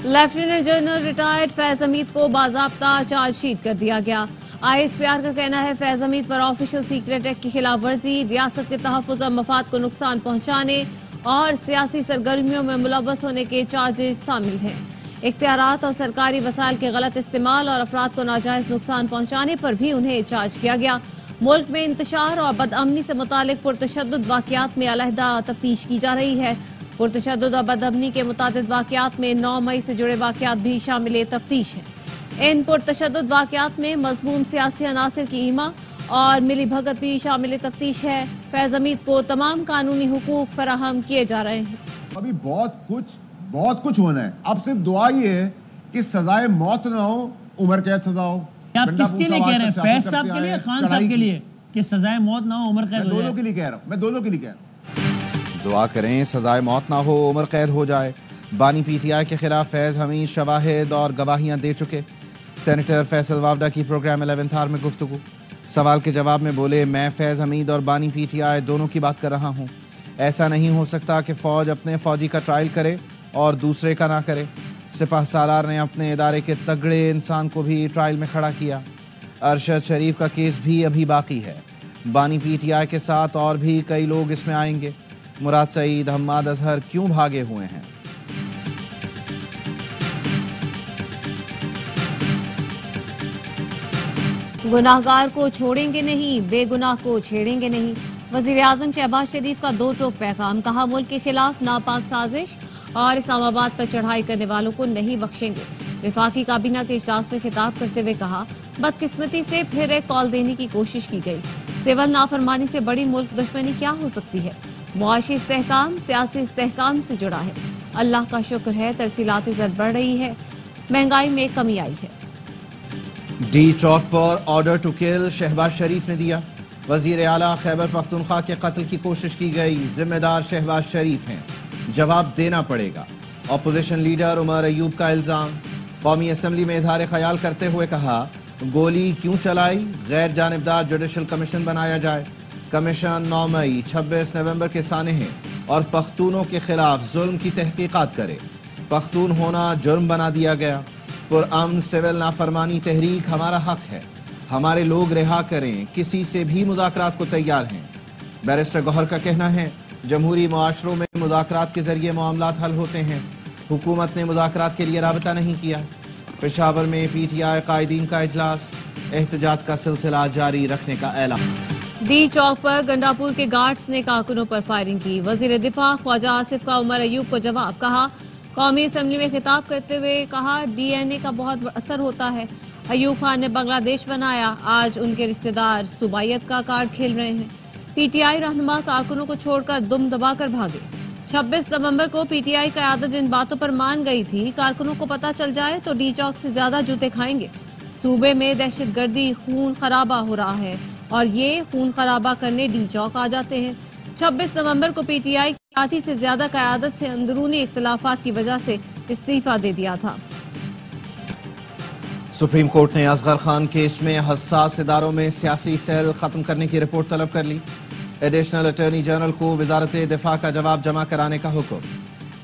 Lieutenant general retired فیض حمید کو باضابطہ charge sheet کر دیا گیا۔ ISPR کا کہنا ہے فیض حمید پر آفیشل سیکرٹ ایکٹ کی خلاف ورزی، ریاست کے تحفظ اور مفاد کو نقصان پہنچانے اور سیاسی سرگرمیوں میں ملوث ہونے کے چارجز شامل ہیں۔ اختیارات اور سرکاری وسائل کے غلط استعمال اور افراد کو ناجائز نقصان پہنچانے پر بھی انہیں چارج کیا گیا۔ ملک میں انتشار اور بدامنی سے متعلق پرتشدد واقعات میں علیحدہ تفتیش کی جا رہی ہے۔ پرتشدد اور بدامنی کے متعدد واقعات میں 9 مئی سے جڑے واقعات بھی شامل تفتیش ہیں۔ ان پرتشدد واقعات میں مذموم سیاسی عناصر کی ایما اور ملی بھگت بھی شامل تفتیش ہے۔ فیض حمید کو تمام قانونی حقوق فراہم کیے جا رہے ہیں۔ ابھی بہت کچھ ہونا ہے۔ اب صرف دعا یہ ہے کہ سزائے موت نہ ہو، عمر قید سزا ہو۔ آپ کس کے لیے کہہ رہے ہیں؟ فیض صاحب کے لیے، خان صاحب کے لیے کہ سزائے موت نہ ہو، عمر قید ہو جائے؟ دونوں کے لیے کہہ رہا ہوں، میں دونوں کے لیے کہہ رہا ہوں۔ دعا کریں سزائے موت نہ ہو، عمر قید ہو جائے۔ بانی PTI کے خلاف فیض حمید شواہد اور گواہیاں دے چکے۔ سینیٹر فیصل واوڈا کی پروگرام 11th آور میں گفتگو، سوال کے جواب میں بولے میں فیض حمید اور بانی PTI دونوں کی بات کر رہا ہوں۔ ایسا نہیں ہو سکتا کہ فوج اپنے فوجی کا ٹرائل کرے اور دوسرے کا نہ کرے۔ سپاہ سالار نے اپنے ادارے کے تگڑے انسان کو بھی ٹرائل میں کھڑا کیا۔ ارشد شریف کا کیس بھی ابھی باقی ہے۔ بانی PTI کے ساتھ اور بھی کئی لوگ اس میں آئیں گے۔ مراد سعید، حماد اظہر کیوں بھاگے ہوئے ہیں؟ گناہگار کو چھوڑیں گے نہیں، بے گناہ کو چھیڑیں گے نہیں۔ وزیر اعظم شہباز شریف کا 2 ٹوک پیغام، کہا ملک کے خلاف ناپاک سازش اور اسلام آباد پر چڑھائی کرنے والوں کو نہیں بخشیں گے۔ وفاقی کابینہ کے اجلاس میں خطاب کرتے ہوئے کہا بدقسمتی سے پھر ایک کال دینے کی کوشش کی گئی۔ سول نافرمانی سے بڑی ملک دشمنی کیا ہو سکتی ہے؟ معاشی استحکام سیاسی استحکام سے جڑا ہے۔ اللہ کا شکر ہے ترسیلات زر بڑھ رہی ہے، مہنگائی میں کمی آئی ہے۔ D Chowk per order to kill Shahbaz شریف نے دیا۔ وزیر اعلیٰ خیبر پختونخوا کے قتل کی کوشش کی گئی، ذمہ دار شہباز شریف ہیں، جواب دینا پڑے گا۔ اپوزیشن لیڈر عمر ایوب کا الزام، قومی اسمبلی میں اظہار خیال کرتے ہوئے کہا گولی کیوں چلائی، غیر جانبدار جوڈیشل کمیشن بنایا جائے۔ کمیشن 9 مئی 26 نومبر کے سانحے اور پختونوں کے خلاف ظلم کی تحقیقات کرے۔ پختون ہونا جرم بنا دیا گیا۔ پرامن سول نافرمانی تحریک ہمارا حق ہے، ہمارے لوگ رہا کریں، کسی سے بھی مذاکرات کو تیار ہیں۔ بیرسٹر گوہر کا کہنا ہے جمہوری معاشروں میں مذاکرات کے ذریعے معاملات حل ہوتے ہیں، حکومت نے مذاکرات کے لیے رابطہ نہیں کیا۔ پشاور میں PTI قائدین کا اجلاس، احتجاج کا سلسلہ جاری رکھنے کا اعلان۔ ڈی چوک پر گنڈاپور کے گارڈز نے کارکنوں پر فائرنگ کی۔ وزیر دفاع خواجہ آصف کا عمر ایوب کو جواب، کہا قومی اسمبلی میں خطاب کرتے ہوئے کہا DNA کا بہت اثر ہوتا ہے۔ ایوب خان نے بنگلہ دیش بنایا، آج ان کے رشتہ دار صوبائیت کا کارڈ کھیل رہے ہیں۔ PTI رہنما کارکنوں کو چھوڑ کر دم دبا کر بھاگے۔ 26 نومبر کو PTI قیادت جن باتوں پر مان گئی تھی، کارکنوں کو پتہ چل جائے تو ڈی چوک سے زیادہ جوتے کھائیں گے۔ صوبے میں دہشت گردی خون خرابہ ہو رہا ہے اور یہ خون خرابہ کرنے ڈی چوک آ جاتے ہیں۔ 26 نومبر کو PTI کی آدھی سے زیادہ قیادت سے اندرونی اختلافات کی وجہ سے استعفیٰ دے دیا تھا۔ سپریم کورٹ نے اصغر خان کیس میں حساس اداروں میں سیاسی سیل ختم کرنے کی رپورٹ طلب کر لی۔ ایڈیشنل اٹارنی جنرل کو وزارت دفاع کا جواب جمع کرانے کا حکم۔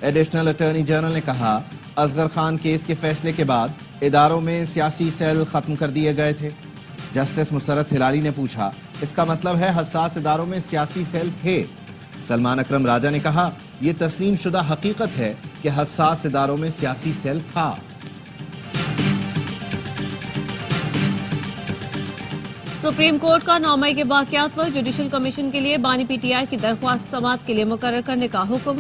ایڈیشنل اٹارنی جنرل نے کہا اصغر خان کیس کے فیصلے کے بعد اداروں میں سیاسی سیل ختم کر دیے گئے تھے۔ جسٹس مسرت ہلالی نے پوچھا اس کا مطلب ہے حساس اداروں میں سیاسی سیل تھے؟ سلمان اکرم راجہ نے کہا یہ تسلیم شدہ حقیقت ہے کہ حساس اداروں میں سیاسی سیل تھا۔ سپریم کورٹ کا 9 مئی کے واقعات پر جوڈیشل کمیشن کے لیے بانی PTI کی درخواست سماعت کے لیے مقرر کرنے کا حکم۔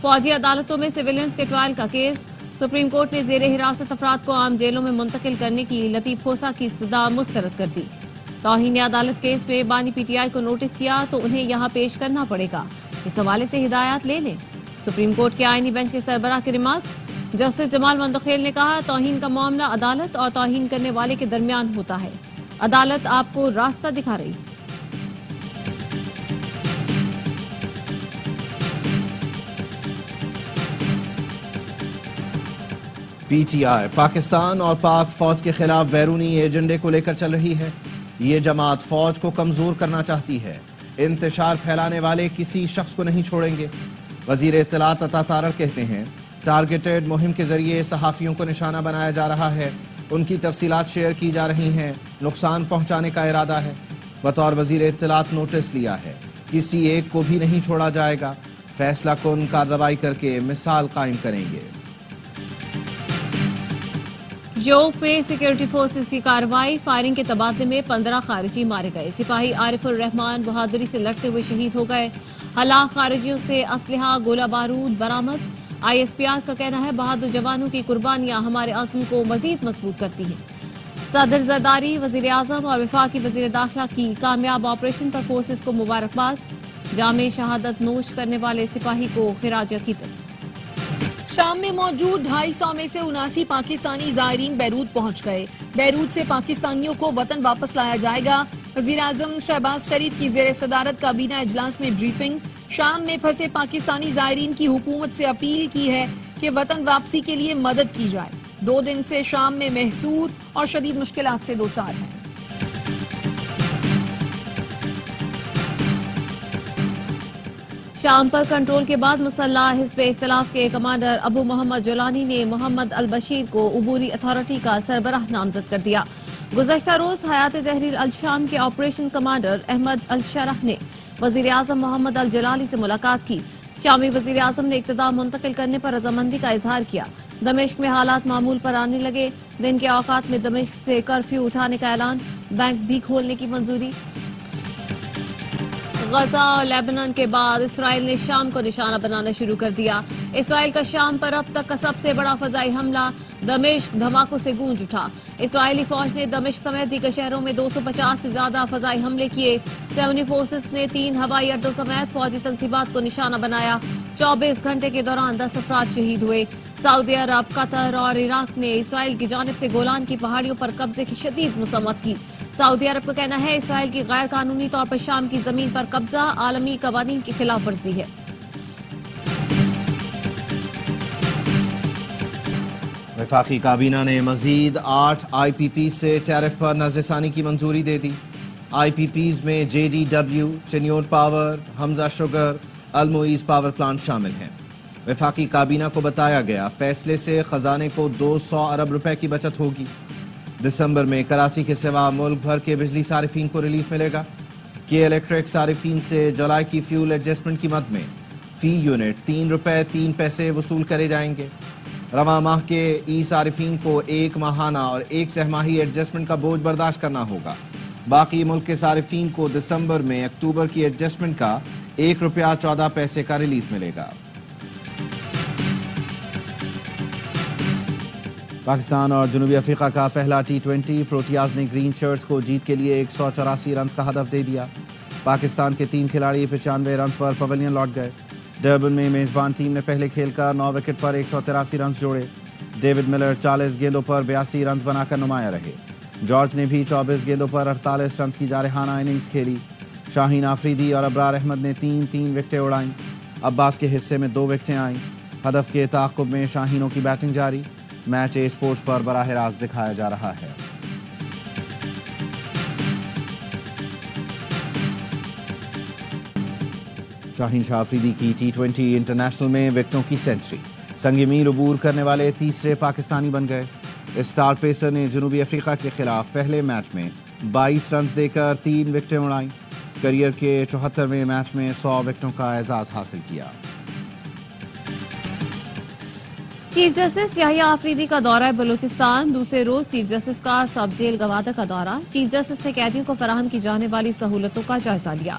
فوجی عدالتوں میں سویلینز کے ٹرائل کا کیس، سپریم کورٹ نے زیر حراست افراد کو عام جیلوں میں منتقل کرنے کی لطیف کھوسہ کی استدعا مسترد کر دی۔ توہین عدالت کیس میں بانی PTI کو نوٹس کیا تو انہیں یہاں پیش کرنا پڑے گا، اس حوالے سے ہدایات لے لیں۔ سپریم کورٹ کے آئینی بینچ کے سربراہ کے ریمارکس، جسٹس جمال مندخیل نے کہا توہین کا معاملہ عدالت اور توہین کرنے والے کے درمیان ہوتا ہے، عدالت آپ کو راستہ دکھا رہی ہے۔ PTI پاکستان اور پاک فوج کے خلاف بیرونی ایجنڈے کو لے کر چل رہی ہے۔ یہ جماعت فوج کو کمزور کرنا چاہتی ہے، انتشار پھیلانے والے کسی شخص کو نہیں چھوڑیں گے۔ وزیر اطلاعات عطا تارڑ کہتے ہیں ٹارگیٹڈ مہم کے ذریعے صحافیوں کو نشانہ بنایا جا رہا ہے، ان کی تفصیلات شیئر کی جا رہی ہیں، نقصان پہنچانے کا ارادہ ہے۔ بطور وزیر اطلاعات نوٹس لیا ہے، کسی ایک کو بھی نہیں چھوڑا جائے گا، فیصلہ کن کارروائی کر کے مثال قائم کریں گے۔ یوگ میں سیکیورٹی فورسز کی کارروائی، فائرنگ کے تبادلے میں 15 خارجی مارے گئے۔ سپاہی عارف الرحمان بہادری سے لڑتے ہوئے شہید ہو گئے۔ ہلاک خارجیوں سے اسلحہ گولہ بارود برآمد۔ ISPR کا کہنا ہے بہادر جوانوں کی قربانیاں ہمارے عزم کو مزید مضبوط کرتی ہیں۔ صدر زرداری، وزیر اعظم اور وفاقی وزیر داخلہ کی کامیاب آپریشن پر فورسز کو مبارکباد۔ جامع شہادت نوش کرنے والے سپاہی کو خراج عقیدت۔ شام میں موجود 250 میں سے 79 پاکستانی زائرین بیروت پہنچ گئے۔ بیروت سے پاکستانیوں کو وطن واپس لایا جائے گا۔ وزیر اعظم شہباز شریف کی زیر صدارت کابینہ اجلاس میں بریفنگ۔ شام میں پھنسے پاکستانی زائرین کی حکومت سے اپیل کی ہے کہ وطن واپسی کے لیے مدد کی جائے۔ 2 دن سے شام میں محصور اور شدید مشکلات سے دوچار ہیں۔ شام پر کنٹرول کے بعد مسلح حزب اختلاف کے کمانڈر ابو محمد جولانی نے محمد البشیر کو عبوری اتھارٹی کا سربراہ نامزد کر دیا۔ گزشتہ روز حیات تحریر الشام کے آپریشن کمانڈر احمد الشرح نے وزیر اعظم محمد الجلالی سے ملاقات کی۔ شامی وزیر اعظم نے اقتدار منتقل کرنے پر رضامندی کا اظہار کیا۔ دمشق میں حالات معمول پر آنے لگے۔ دن کے اوقات میں دمشق سے کرفیو اٹھانے کا اعلان، بینک بھی کھولنے کی منظوری۔ غزہ اور لیبنان کے بعد اسرائیل نے شام کو نشانہ بنانا شروع کر دیا۔ اسرائیل کا شام پر اب تک کا سب سے بڑا فضائی حملہ، دمشق دھماکوں سے گونج اٹھا۔ اسرائیلی فوج نے دمشق سمیت دیگر شہروں میں 250 سے زیادہ فضائی حملے کیے۔ سیونی فورسز نے 3 ہوائی اڈوں سمیت فوجی تنصیبات کو نشانہ بنایا۔ 24 گھنٹے کے دوران 10 افراد شہید ہوئے۔ سعودی عرب، قطر اور عراق نے اسرائیل کی جانب سے گولان کی پہاڑیوں پر قبضے کی شدید مذمت کی۔ سعودی عرب کا کہنا ہے اسرائیل کی غیر قانونی طور پر شام کی زمین پر قبضہ عالمی قوانین کی خلاف ورزی ہے۔ وفاقی کابینہ نے مزید 8 IPP سے ٹیرف پر نظر ثانی کی منظوری دے دی۔ IPPs میں JDW، چنیوٹ پاور، حمزہ شوگر، المعیز پاور پلانٹ شامل ہیں۔ وفاقی کابینہ کو بتایا گیا فیصلے سے خزانے کو 200 ارب روپے کی بچت ہوگی۔ دسمبر میں کراچی کے سوا ملک بھر کے بجلی صارفین کو ریلیف ملے گا۔ کے الیکٹرک صارفین سے جولائی کی فیول ایڈجسٹمنٹ کی مد میں فی یونٹ 3 روپے 3 پیسے وصول کرے جائیں گے۔ رواں ماہ کے ای صارفین کو 1 ماہانہ اور 1 سہ ماہی ایڈجسٹمنٹ کا بوجھ برداشت کرنا ہوگا۔ باقی ملک کے صارفین کو دسمبر میں اکتوبر کی ایڈجسٹمنٹ کا 1 روپیہ 14 پیسے کا ریلیف ملے گا۔ پاکستان اور جنوبی افریقہ کا پہلا T20، پروٹیاز نے گرین شرٹس کو جیت کے لیے 184 رنز کا ہدف دے دیا۔ پاکستان کے 3 کھلاڑی 95 رنز پر پویلین لوٹ گئے۔ ڈربن میں میزبان ٹیم نے پہلے کھیل کا 9 وکٹ پر 183 رنز جوڑے۔ ڈیوڈ ملر 40 گیندوں پر 82 رنز بنا کر نمایاں رہے۔ جارج نے بھی 24 گیندوں پر 48 رنز کی جارحانہ اننگز کھیلی۔ شاہین آفریدی اور ابرار احمد نے 3 وکٹیں اڑائیں۔ عباس کے حصے میں 2 وکٹیں آئیں۔ ہدف کے تعاقب میں شاہینوں کی بیٹنگ جاری۔ میچ اے سپورٹس پر براہ راست دکھایا جا رہا ہے۔ شاہین شاہ آفریدی کی T20 انٹرنیشنل میں وکٹوں کی سینچری، سنگ میل عبور کرنے والے تیسرے پاکستانی بن گئے۔ اسٹار پیسر نے جنوبی افریقہ کے خلاف پہلے میچ میں 22 رنز دے کر 3 وکٹیں اڑائیں۔ کیریئر کے 74ویں میچ میں 100 وکٹوں کا اعزاز حاصل کیا۔ چیف جسٹس یحییٰ آفریدی کا دورہ بلوچستان، دوسرے روز چیف جسٹس کا سب جیل گوادہ کا دورہ۔ چیف جسٹس نے قیدیوں کو فراہم کی جانے والی سہولتوں کا جائزہ لیا۔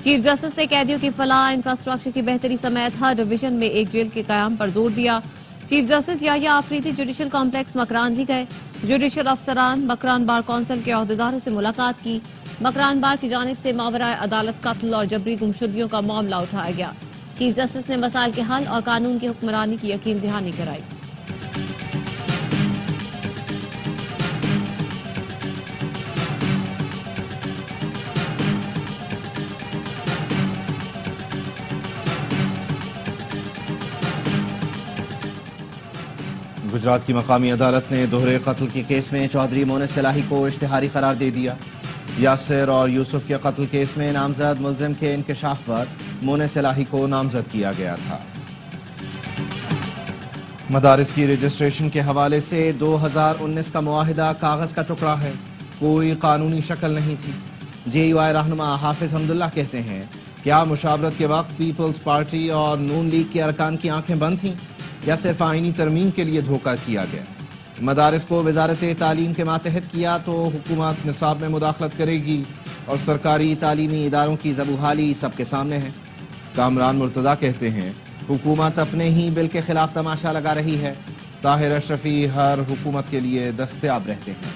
چیف جسٹس نے قیدیوں کی فلاح، انفراسٹرکچر کی بہتری سمیت ہر ڈویژن میں ایک جیل کے قیام پر زور دیا۔ چیف جسٹس یحییٰ آفریدی جوڈیشل کمپلیکس مکران بھی گئے۔ جوڈیشل افسران، مکران بار کونسل کے عہدیداروں سے ملاقات کی۔ مکران بار کی جانب سے ماورائے عدالت قتل اور جبری گمشدگیوں کا معاملہ اٹھایا گیا۔ چیف جسٹس نے مسائل کے حل اور قانون کی حکمرانی کی یقین دہانی کرائی۔ گجرات کی مقامی عدالت نے دوہرے قتل کے کیس میں چودھری مونس صلاحی کو اشتہاری قرار دے دیا۔ یاسر اور یوسف کے قتل کیس میں نامزد ملزم کے انکشاف پر مونس صلاحی کو نامزد کیا گیا تھا۔ مدارس کی رجسٹریشن کے حوالے سے 2019 کا معاہدہ کاغذ کا ٹکڑا ہے، کوئی قانونی شکل نہیں تھی۔ جے یو آئی رہنما حافظ حمداللہ کہتے ہیں کیا مشاورت کے وقت پیپلز پارٹی اور نون لیگ کے ارکان کی آنکھیں بند تھیں یا صرف آئینی ترمیم کے لیے دھوکہ کیا گیا؟ مدارس کو وزارت تعلیم کے ماتحت کیا تو حکومت نصاب میں مداخلت کرے گی اور سرکاری تعلیمی اداروں کی زبوحالی سب کے سامنے ہے۔ کامران مرتضیٰ کہتے ہیں حکومت اپنے ہی بل کے خلاف تماشا لگا رہی ہے، طاہر اشرفی ہر حکومت کے لیے دستیاب رہتے ہیں۔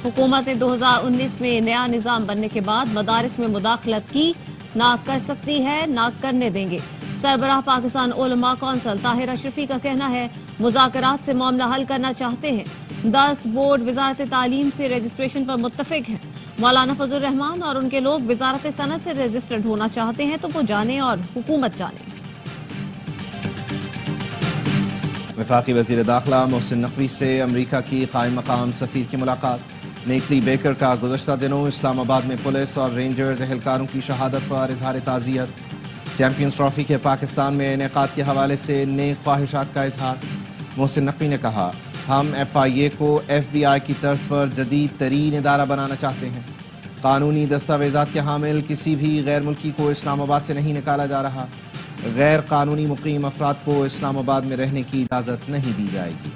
حکومت نے 2019 میں نیا نظام بننے کے بعد مدارس میں مداخلت کی، نہ کر سکتی ہے نہ کرنے دیں گے۔ سربراہ پاکستان علماء کونسل طاہر اشرفی کا کہنا ہے مذاکرات سے معاملہ حل کرنا چاہتے ہیں۔ 10 بورڈ وزارت تعلیم سے رجسٹریشن پر متفق ہیں۔ مولانا فضل الرحمان اور ان کے لوگ وزارت صنعت سے رجسٹرڈ ہونا چاہتے ہیں تو وہ جانے اور حکومت جانے۔ وفاقی وزیر داخلہ محسن نقوی سے امریکہ کی قائم مقام سفیر کی ملاقات۔ نیتلی بیکر کا گزشتہ دنوں اسلام آباد میں پولیس اور رینجرز اہلکاروں کی شہادت پر اظہار تعزیت۔ چیمپئنز ٹرافی کے پاکستان میں انعقاد کے حوالے سے نیک خواہشات کا اظہار۔ محسن نقوی نے کہا ہم ایف آئی اے کو ایف بی آئی کی طرز پر جدید ترین ادارہ بنانا چاہتے ہیں۔ قانونی دستاویزات کے حامل کسی بھی غیر ملکی کو اسلام آباد سے نہیں نکالا جا رہا۔ غیر قانونی مقیم افراد کو اسلام آباد میں رہنے کی اجازت نہیں دی جائے گی۔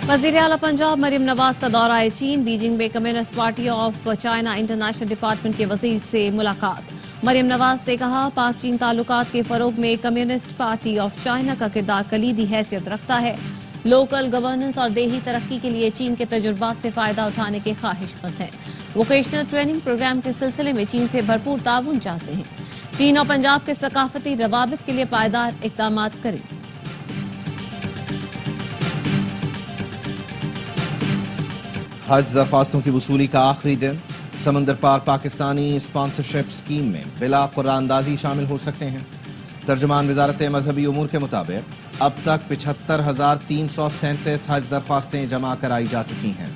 وزیر اعلیٰ پنجاب مریم نواز کا دورہ چین، بیجنگ میں communist party of China international department کے وزیر سے ملاقات۔ مریم نواز نے کہا پاک چین تعلقات کے فروغ میں کمیونسٹ پارٹی آف چائنا کا کردار کلیدی حیثیت رکھتا ہے۔ لوکل گورننس اور دیہی ترقی کے لیے چین کے تجربات سے فائدہ اٹھانے کے خواہش مند ہیں۔ ووکیشنل ٹریننگ پروگرام کے سلسلے میں چین سے بھرپور تعاون چاہتے ہیں۔ چین اور پنجاب کے ثقافتی روابط کے لیے پائیدار اقدامات کریں۔ حج درخواستوں کی وصولی کا آخری دن، سمندر پار پاکستانی اسپانسرشپ اسکیم میں بلا قرعہ اندازی شامل ہو سکتے ہیں۔ ترجمان وزارت مذہبی امور کے مطابق اب تک 75,337 حج درخواستیں جمع کرائی جا چکی ہیں۔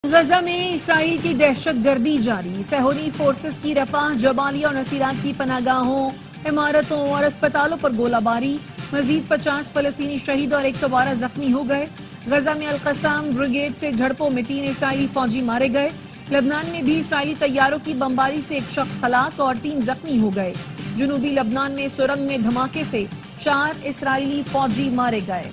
غزہ میں اسرائیل کی دہشت گردی جاری، صہیونی فورسز کی رفح، جبالیہ اور نصیرات کی پناہ گاہوں، عمارتوں اور اسپتالوں پر گولہ باری۔ مزید 50 فلسطینی شہید اور 112 زخمی ہو گئے۔ غزہ میں القسام بریگیڈ سے جھڑپوں میں 3 اسرائیلی فوجی مارے گئے۔ لبنان میں بھی اسرائیلی طیاروں کی بمباری سے 1 شخص ہلاک اور 3 زخمی ہو گئے۔ جنوبی لبنان میں سرنگ میں دھماکے سے 4 اسرائیلی فوجی مارے گئے۔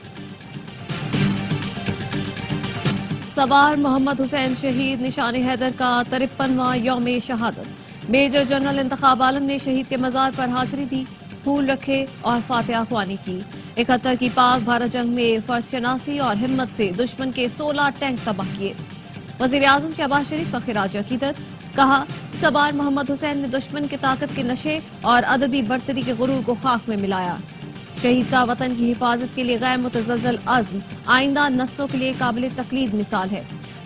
سوار محمد حسین شہید نشان حیدر کا 53واں یوم شہادت۔ میجر جنرل انتخاب عالم نے شہید کے مزار پر حاضری دی، پھول رکھے اور فاتحہ خوانی کی۔ 71 کی پاک بھارت جنگ میں فرض شناسی اور ہمت سے دشمن کے 16 ٹینک تباہ کیے۔ وزیر اعظم شہباز شریف کا خراج عقیدت، کہا سوار محمد حسین نے دشمن کی طاقت کے نشے اور عددی برتری کے غرور کو خاک میں ملایا۔ شہید کا وطن کی حفاظت کے لیے غیر متزلزل عزم آئندہ نسلوں کے لیے قابل تقلید مثال ہے۔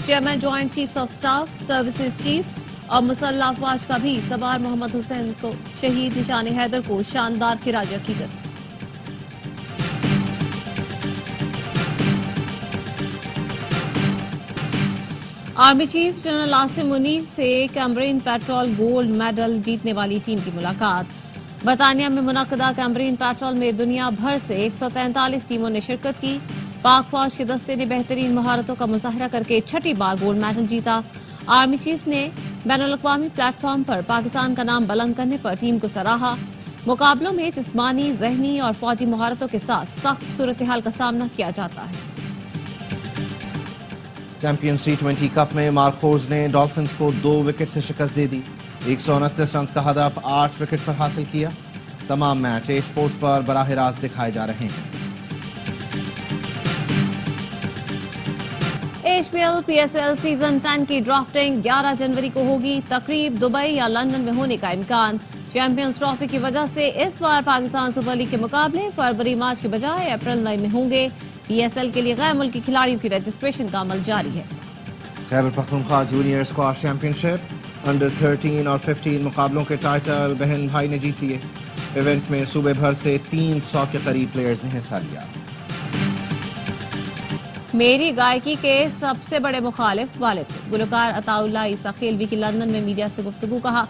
Chairman joint chiefs of staff, services chiefs اور مسلح افواج کا بھی سوار محمد حسین کو شہید نشان حیدر کو شاندار خراج عقیدت۔ Army chief general Asim Munir سے کیمبرین پیٹرول گولڈ میڈل جیتنے والی ٹیم کی ملاقات۔ برطانیہ میں منعقدہ کیمبرین پیٹرول میں دنیا بھر سے 143 ٹیموں نے شرکت کی۔ پاک فوج کے دستے نے بہترین مہارتوں کا مظاہرہ کر کے 6ٹھی بار گولڈ میڈل جیتا۔ آرمی چیف نے بین الاقوامی پلیٹ فارم پر پاکستان کا نام بلند کرنے پر ٹیم کو سراہا۔ مقابلوں میں جسمانی، ذہنی اور فوجی مہارتوں کے ساتھ سخت صورتحال کا سامنا کیا جاتا ہے۔ چیمپئنز ٹی20 کپ میں مارکوز نے ڈالفنز کو 2 وکٹ سے شکست دے دی۔ 129 رنز کا ہدف 8 وکٹ پر حاصل کیا۔ تمام میچ اے سپورٹس پر براہ راست دکھائے جا رہے ہیں۔ H P L P S L season 10 کی ڈرافٹنگ 11 جنوری کو ہوگی۔ تقریب دبئی یا لندن میں ہونے کا امکان۔ چیمپئنز ٹرافی کی وجہ سے اس بار پاکستان سپر لیگ کے مقابلے فروری مارچ کے بجائے اپریل مئی میں ہوں گے۔ پی ایس ایل کے لیے غیر ملکی کھلاڑیوں کی رجسٹریشن کا عمل جاری ہے۔ Khyber Pakhtunkhwa junior squash champion شپ انڈر 13 اور 15 مقابلوں کے ٹائٹل بہن بھائی نے جیت لیے۔ ایونٹ میں صوبے بھر سے 300 کے قریب پلیئرز نے حصہ لیا۔ میری گائیکی کے سب سے بڑے مخالف والد تھے۔ گلوکار عطا اللہ عیسیٰ خیلوی کی لندن میں میڈیا سے گفتگو، کہا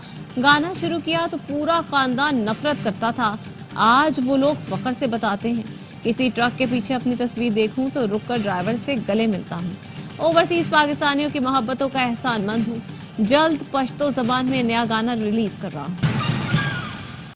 گانا شروع کیا تو پورا خاندان نفرت کرتا تھا، آج وہ لوگ فخر سے بتاتے ہیں کسی ٹرک کے پیچھے اپنی تصویر دیکھوں تو رک کر ڈرائیور سے گلے ملتا ہوں. اوورسیز پاکستانیوں کی محبتوں کا احسان مند ہوں. جلد پشتو زبان میں نیا گانا ریلیز کر رہا ہوں.